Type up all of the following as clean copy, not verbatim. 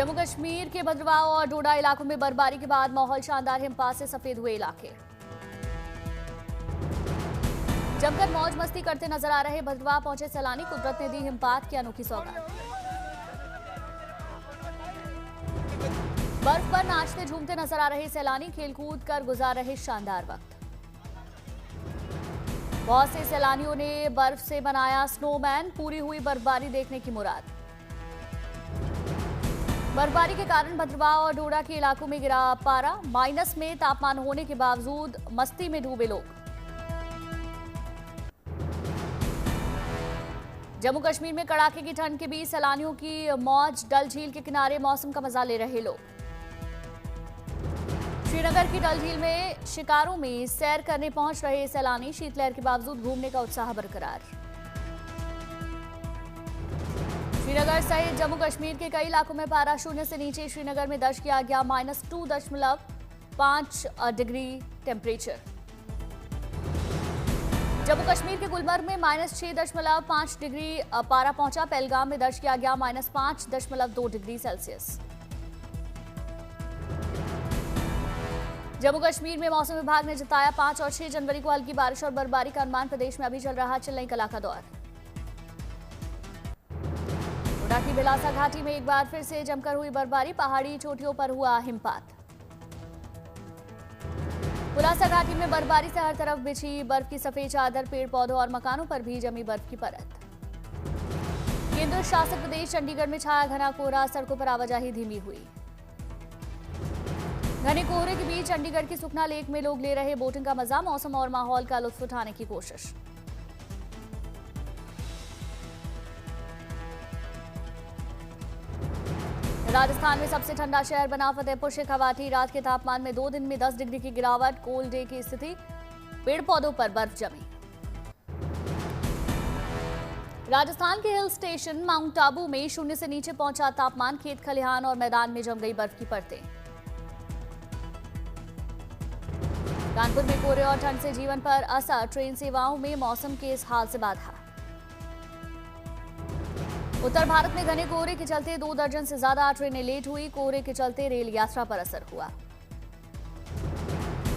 जम्मू कश्मीर के भद्रवाह और डोडा इलाकों में बर्फबारी के बाद माहौल शानदार, हिमपात से सफेद हुए इलाके। जमकर मौज मस्ती करते नजर आ रहे भद्रवाह पहुंचे सैलानी, कुदरत ने दी हिमपात की अनोखी सौगात। बर्फ पर नाचते झूमते नजर आ रहे सैलानी खेलकूद कर गुजार रहे शानदार वक्त। बहुत से सैलानियों ने बर्फ से बनाया स्नोमैन, पूरी हुई बर्फबारी देखने की मुराद। बर्फबारी के कारण भद्रवाह और डोडा के इलाकों में गिरा पारा, माइनस में तापमान होने के बावजूद मस्ती में डूबे लोग। जम्मू कश्मीर में कड़ाके की ठंड के बीच सैलानियों की मौज, डल झील के किनारे मौसम का मजा ले रहे लोग। श्रीनगर की डल झील में शिकारों में सैर करने पहुंच रहे सैलानी, शीतलहर के बावजूद घूमने का उत्साह बरकरार। श्रीनगर सहित जम्मू कश्मीर के कई इलाकों में पारा शून्य से नीचे। श्रीनगर में दर्ज किया गया -2.5 डिग्री टेम्परेचर। जम्मू कश्मीर के गुलमर्ग में -6.5 डिग्री पारा पहुंचा। पहलगाम में दर्ज किया गया -5.2 डिग्री सेल्सियस। जम्मू कश्मीर में मौसम विभाग ने जताया 5 और 6 जनवरी को हल्की बारिश और बर्फबारी का अनुमान। प्रदेश में अभी चल रहा चेन्नई कला का दौर। डोडा की बिलासा घाटी में एक बार फिर से जमकर हुई बर्फबारी, पहाड़ी चोटियों पर हुआ हिमपात। बिलासा घाटी में बर्फबारी से हर तरफ बिछी बर्फ की सफेद चादर, पेड़ पौधों और मकानों पर भी जमी बर्फ की परत। केंद्र शासित प्रदेश चंडीगढ़ में छाया घना कोहरा, सड़कों पर आवाजाही धीमी हुई। घने कोहरे के बीच चंडीगढ़ की सुखना लेक में लोग ले रहे बोटिंग का मजा, मौसम और माहौल का लुत्फ उठाने की कोशिश। राजस्थान में सबसे ठंडा शहर बना फतेहपुर शेखावाटी। रात के तापमान में 2 दिन में 10 डिग्री की गिरावट, कोल्ड डे की स्थिति, पेड़ पौधों पर बर्फ जमी। राजस्थान के हिल स्टेशन माउंट आबू में शून्य से नीचे पहुंचा तापमान, खेत खलिहान और मैदान में जम गई बर्फ की परतें। कानपुर में कोहरे और ठंड से जीवन पर असर, ट्रेन सेवाओं में मौसम के इस हाल से बाधा। उत्तर भारत में घने कोहरे के चलते 2 दर्जन से ज्यादा ट्रेनें लेट हुई। कोहरे के चलते रेल यात्रा पर असर हुआ।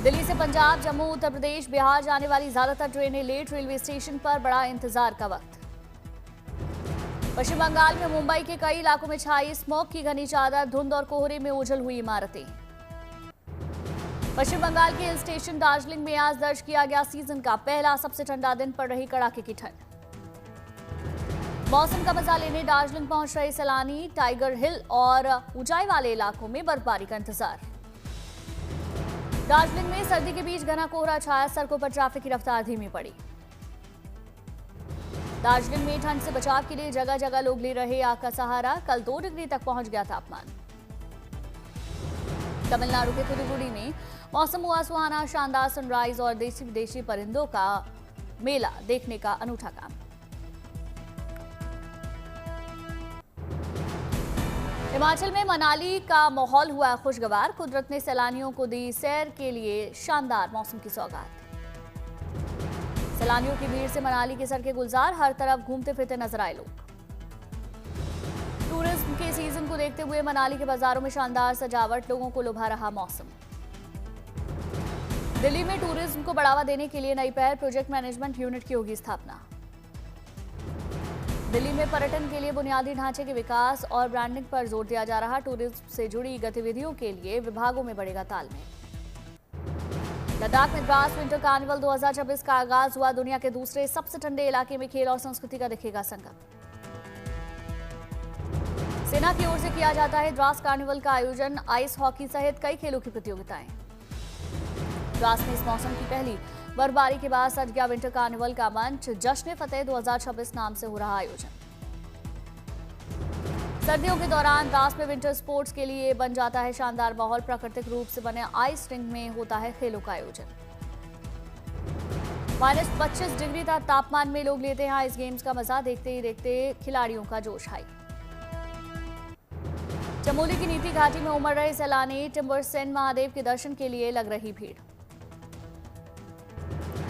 दिल्ली से पंजाब, जम्मू, उत्तर प्रदेश, बिहार जाने वाली ज्यादातर ट्रेनें लेट। रेलवे स्टेशन पर बड़ा इंतजार का वक्त। पश्चिम बंगाल में मुंबई के कई इलाकों में छाई स्मॉग की घनी चादर, धुंध और कोहरे में ओझल हुई इमारतें। पश्चिम बंगाल के हिल स्टेशन दार्जिलिंग में आज दर्ज किया गया सीजन का पहला सबसे ठंडा दिन, पड़ रही कड़ाके की ठंड। मौसम का मजा लेने दार्जिलिंग पहुंच रहे सैलानी, टाइगर हिल और ऊंचाई वाले इलाकों में बर्फबारी का इंतजार। दार्जिलिंग में सर्दी के बीच घना कोहरा छाया, सड़कों पर ट्रैफिक की रफ्तार धीमी पड़ी। दार्जिलिंग में ठंड से बचाव के लिए जगह जगह लोग ले रहे आग का सहारा। कल 2 डिग्री तक पहुंच गया तापमान। तमिलनाडु के तुतुकुड़ी में मौसम हुआ सुहाना, शानदार सनराइज और देशी विदेशी परिंदों का मेला देखने का अनूठा काम। हिमाचल में मनाली का माहौल हुआ खुशगवार, कुदरत ने सैलानियों को दी सैर के लिए शानदार मौसम की सौगात। सैलानियों की भीड़ से मनाली की सड़कें गुलजार, हर तरफ घूमते फिरते नजर आए लोग। टूरिज्म के सीजन को देखते हुए मनाली के बाजारों में शानदार सजावट, लोगों को लुभा रहा मौसम। दिल्ली में टूरिज्म को बढ़ावा देने के लिए नई पहल, प्रोजेक्ट मैनेजमेंट यूनिट की होगी स्थापना। दिल्ली में पर्यटन के लिए बुनियादी ढांचे के विकास और ब्रांडिंग पर जोर दिया जा रहा। टूरिज्म से जुड़ी गतिविधियों के लिए विभागों में बढ़ेगा तालमेल। लद्दाख में द्रास विंटर कार्निवल 2026 का आगाज हुआ। दुनिया के दूसरे सबसे ठंडे इलाके में खेल और संस्कृति का दिखेगा संगम। सेना की ओर से किया जाता है द्रास कार्निवल का आयोजन, आइस हॉकी सहित कई खेलों की प्रतियोगिताएं। द्रास में इस मौसम की पहली बर्फबारी के बाद सज गया विंटर कार्निवल का मंच। जश्न फतेह 2026 नाम से हो रहा आयोजन। सर्दियों के दौरान द्रास में विंटर स्पोर्ट्स के लिए बन जाता है शानदार माहौल। प्राकृतिक रूप से बने आइस रिंग में होता है खेलों का आयोजन। -25 डिग्री तक तापमान में लोग लेते हैं आइस गेम्स का मजा, देखते ही देखते खिलाड़ियों का जोश हाई। चमोली की नीति घाटी में उमड़ रहे सैलानी, टिम्बर सेन महादेव के दर्शन के लिए लग रही भीड़।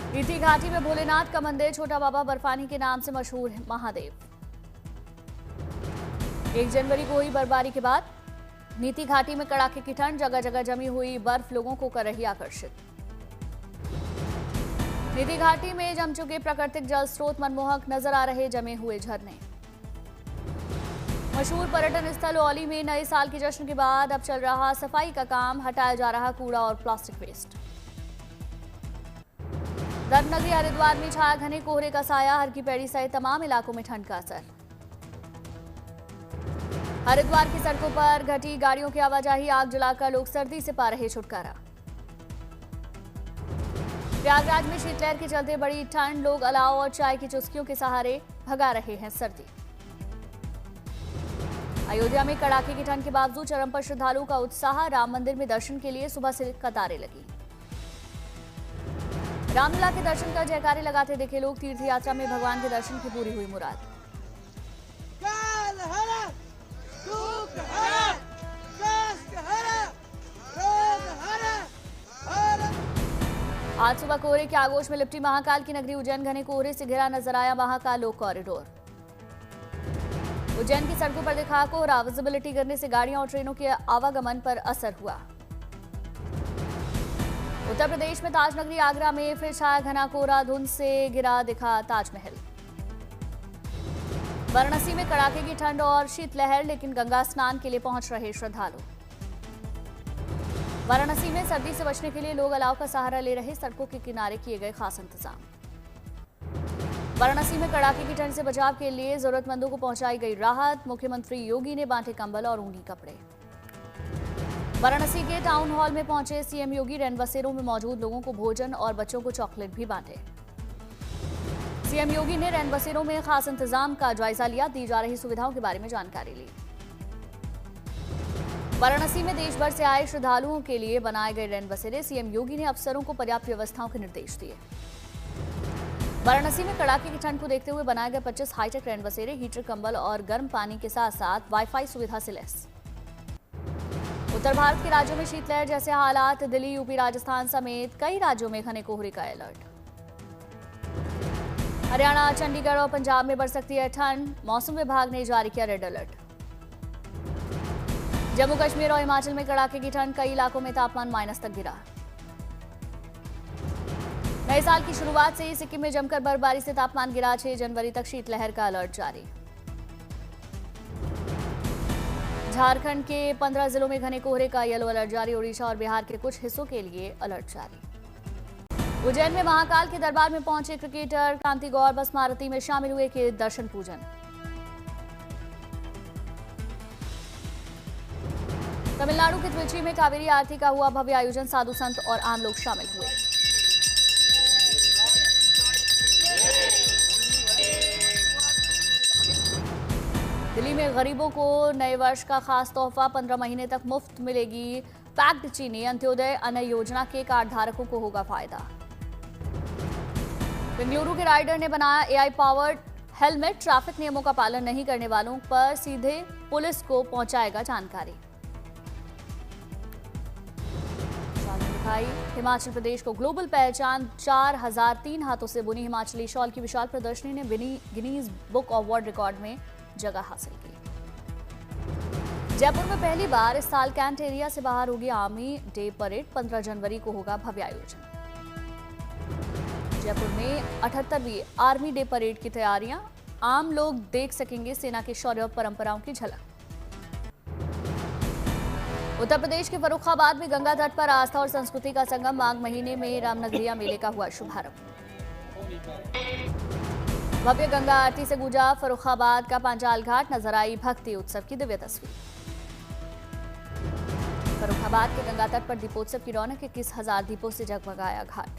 नीति घाटी में भोलेनाथ का मंदिर, छोटा बाबा बर्फानी के नाम से मशहूर है महादेव। 1 जनवरी को हुई बर्फबारी के बाद नीति घाटी में कड़ाके की ठंड, जगह जगह जमी हुई बर्फ लोगों को कर रही आकर्षित। नीति घाटी में जम चुके प्राकृतिक जल स्रोत, मनमोहक नजर आ रहे जमे हुए झरने। मशहूर पर्यटन स्थल औली में नए साल के जश्न के बाद अब चल रहा सफाई का काम, हटाया जा रहा कूड़ा और प्लास्टिक वेस्ट। धर्मनगरी हरिद्वार में छाया घने कोहरे का साया, हर की पैड़ी सहित तमाम इलाकों में ठंड का असर। हरिद्वार की सड़कों पर घटी गाड़ियों की आवाजाही, आग जलाकर लोग सर्दी से पा रहे छुटकारा। प्रयागराज में शीतलहर के चलते बड़ी ठंड, लोग अलाव और चाय की चुस्कियों के सहारे भगा रहे हैं सर्दी। अयोध्या में कड़ाके की ठंड के बावजूद चरम पर श्रद्धालुओं का उत्साह, राम मंदिर में दर्शन के लिए सुबह से कतारें लगी। रामलला के दर्शन कर जयकारे लगाते दिखे लोग, तीर्थ यात्रा में भगवान के दर्शन की पूरी हुई मुराद। आज सुबह कोहरे के आगोश में लिपटी महाकाल की नगरी उज्जैन, घने कोहरे से घिरा नजर आया महाकाल लोक कॉरिडोर। उज्जैन की सड़कों पर दिखा कोहरा, विजिबिलिटी गिरने से गाड़ियों और ट्रेनों के आवागमन पर असर हुआ। उत्तर प्रदेश में ताजनगरी आगरा में फिर छाया घना कोहरा, धुंध से गिरा दिखा ताजमहल। वाराणसी में कड़ाके की ठंड और शीतलहर, लेकिन गंगा स्नान के लिए पहुंच रहे श्रद्धालु। वाराणसी में सर्दी से बचने के लिए लोग अलाव का सहारा ले रहे, सड़कों के किनारे किए गए खास इंतजाम। वाराणसी में कड़ाके की ठंड से बचाव के लिए जरूरतमंदों को पहुंचाई गई राहत, मुख्यमंत्री योगी ने बांटे कंबल और ऊनी कपड़े। वाराणसी के टाउन हॉल में पहुंचे सीएम योगी, रैनबसेरों में मौजूद लोगों को भोजन और बच्चों को चॉकलेट भी बांटे। सीएम योगी ने रैनबसेरों में खास इंतजाम का जायजा लिया, दी जा रही सुविधाओं के बारे में जानकारी ली। वाराणसी में देश भर से आए श्रद्धालुओं के लिए बनाए गए रैनबसेरे, सीएम योगी ने अफसरों को पर्याप्त व्यवस्थाओं के निर्देश दिए। वाराणसी में कड़ाके की ठंड को देखते हुए बनाए गए 25 हाईटेक रैनबसेरे, हीटर, कंबल और गर्म पानी के साथ साथ वाईफाई सुविधा से लैस। उत्तर भारत के राज्यों में शीतलहर जैसे हालात, दिल्ली, यूपी, राजस्थान समेत कई राज्यों में घने कोहरे का अलर्ट। हरियाणा, चंडीगढ़ और पंजाब में बढ़ सकती है ठंड, मौसम विभाग ने जारी किया रेड अलर्ट। जम्मू कश्मीर और हिमाचल में कड़ाके की ठंड, कई इलाकों में तापमान माइनस तक गिरा। नए साल की शुरुआत से ही सिक्किम में जमकर बर्फबारी से तापमान गिरा, 6 जनवरी तक शीतलहर का अलर्ट जारी। झारखंड के 15 जिलों में घने कोहरे का येलो अलर्ट जारी, ओडिशा और बिहार के कुछ हिस्सों के लिए अलर्ट जारी। उज्जैन में महाकाल के दरबार में पहुंचे क्रिकेटर कांति गौर, भस्म आरती में शामिल हुए के दर्शन पूजन। तमिलनाडु के त्रिची में कावेरी आरती का हुआ भव्य आयोजन, साधु संत और आम लोग शामिल हुए। दिल्ली में गरीबों को नए वर्ष का खास तोहफा, 15 महीने तक मुफ्त मिलेगी पैक्ड चीनी। अंत्योदय अन्न योजना के कार्ड धारकों को होगा फायदा। बेंगलुरु के राइडर ने बनाया एआई पावर्ड हेलमेट, ट्रैफिक नियमों का पालन नहीं करने वालों पर सीधे पुलिस को पहुंचाएगा जानकारी। हिमाचल प्रदेश को ग्लोबल पहचान, 4003 हाथों से बुनी हिमाचली शॉल की विशाल प्रदर्शनी ने Guinness book of world record में जगह हासिल की। जयपुर में पहली बार इस साल कैंट एरिया से बाहर होगी आर्मी डे परेड, 15 जनवरी को होगा भव्य आयोजन। जयपुर में 78वीं आर्मी डे परेड की तैयारियां, आम लोग देख सकेंगे सेना के शौर्य और परंपराओं की झलक। उत्तर प्रदेश के फर्रुखाबाद में गंगा तट पर आस्था और संस्कृति का संगम, माघ महीने में रामनगरिया मेले का हुआ शुभारंभ। भव्य गंगा आरती से गूंजा फर्रुखाबाद का पांचाल घाट, नजर आई भक्ति उत्सव की दिव्य तस्वीर। फर्रुखाबाद के गंगा तट पर दीपोत्सव की रौनक, 21,000 दीपों से जगमगाया घाट।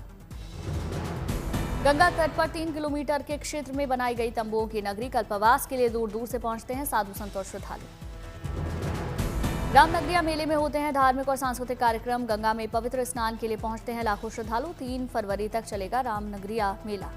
गंगा तट पर 3 किलोमीटर के क्षेत्र में बनाई गई तंबुओं की नगरी, कल्पवास के लिए दूर दूर से पहुंचते हैं साधु संत और श्रद्धालु। रामनगरिया मेले में होते हैं धार्मिक और सांस्कृतिक कार्यक्रम, गंगा में पवित्र स्नान के लिए पहुंचते हैं लाखों श्रद्धालु। 3 फरवरी तक चलेगा रामनगरिया मेला।